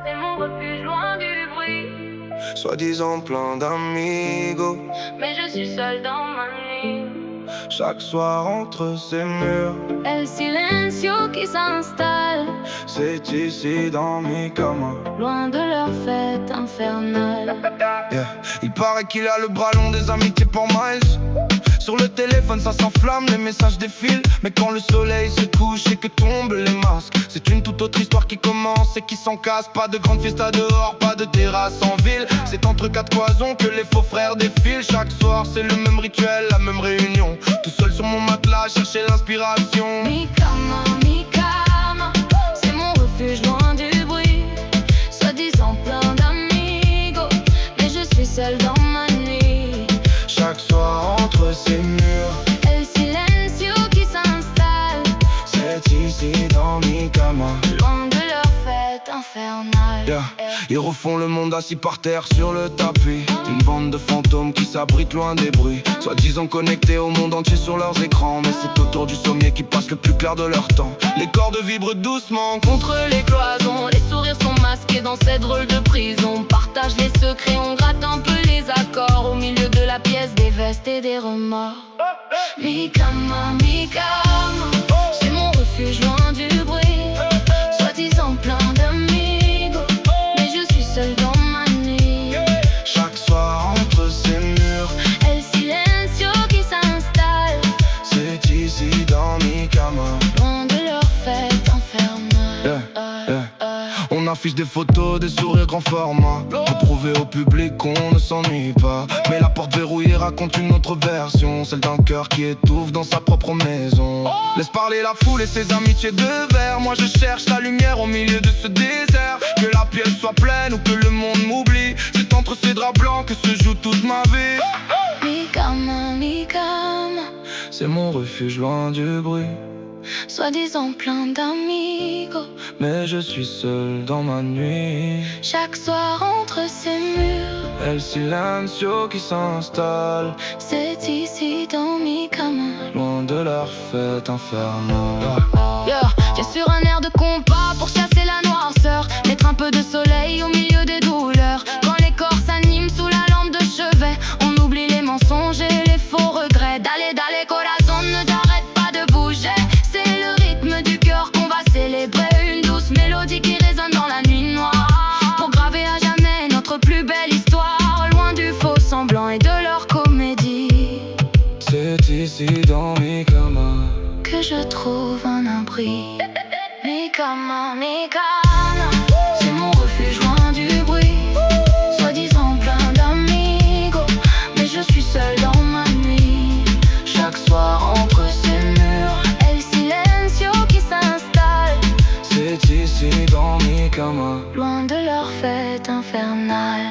C'est mon refuge loin du bruit. Soi-disant plein d'amigos, Mais je suis seule dans ma nuit. chaque soir entre ces murs. El silencio qui s'installe, C'est ici dans mes camas. loin de leur fête infernale. Yeah. Il paraît qu'il a le bras long des amitiés pour miles. Sur le téléphone ça s'enflamme, les messages défilent. Mais quand le soleil se couche et que tombent les masques, c'est une toute autre histoire qui commence et qui s'en casse. Pas de grande fiesta dehors, pas de terrasse en ville. C'est entre quatre cloisons que les faux frères défilent. Chaque soir c'est le même rituel, la même réunion. Tout seul sur mon matelas, chercher l'inspiration. Mi cama, c'est mon refuge loin du bruit. Soi-disant plein d'amigos, mais je suis seule dans ma nuit. Chaque soir entre ces murs, El silencio qui s'installe, c'est ici dans mes camas. loin de leur fête infernale. Yeah. Ils refont le monde assis par terre sur le tapis. Une bande de fantômes qui s'abritent loin des bruits. Soi-disant connectés au monde entier sur leurs écrans. Mais c'est autour du sommier qui passe le plus clair de leur temps. Les cordes vibrent doucement Contre les cloisons, les sourires sont masqués dans cette drôle de prison. On partage les secrets, on gratte un peu les accords. Au milieu de la pièce, des vestes et des remords. Mi cama, c'est mon refuge loin du bruit. Soi-disant plein d'amigos, mais je suis seule dans ma nuit. chaque soir entre ces murs. El silencio qui s'installe, C'est ici dans mes camas. loin de leur fête infernale. On affiche des photos, des sourires grand format pour prouver au public qu'on ne s'ennuie pas. Mais la porte verrouillée raconte une autre version, celle d'un cœur qui étouffe dans sa propre maison. Laisse parler la foule et ses amitiés de verre. Moi je cherche la lumière au milieu de ce désert. Que la pièce soit pleine ou que le monde m'oublie, c'est entre ces draps blancs que se joue toute ma vie. Mi cama, C'est mon refuge loin du bruit, soi-disant plein d'amigos. mais je suis seul dans ma nuit. Chaque soir entre ces murs, El silencio qui s'installe, c'est ici dans mi cama. loin de leur fête infernale. Viens sur un air de compas pour chasser la noirceur. Mettre un peu de soleil au milieu des douleurs. Quand les corps s'animent sous la lampe de chevet, on oublie les mensonges et les faux regrets. Dale corazon, ne t'arrête pas de bouger. C'est le rythme du cœur qu'on va célébrer. Une douce mélodie qui résonne dans la nuit noire, pour graver à jamais notre plus belle histoire. Loin du faux semblant et de leur comédie, C'est ici dans mes camas. que je trouve un abri. Mi cama, c'est mon refuge loin du bruit. Soi-disant plein d'amigos, mais je suis seule dans ma nuit. Chaque soir entre ces murs, El silencio qui s'installe, c'est ici dans mes camas. loin de leur fête infernale.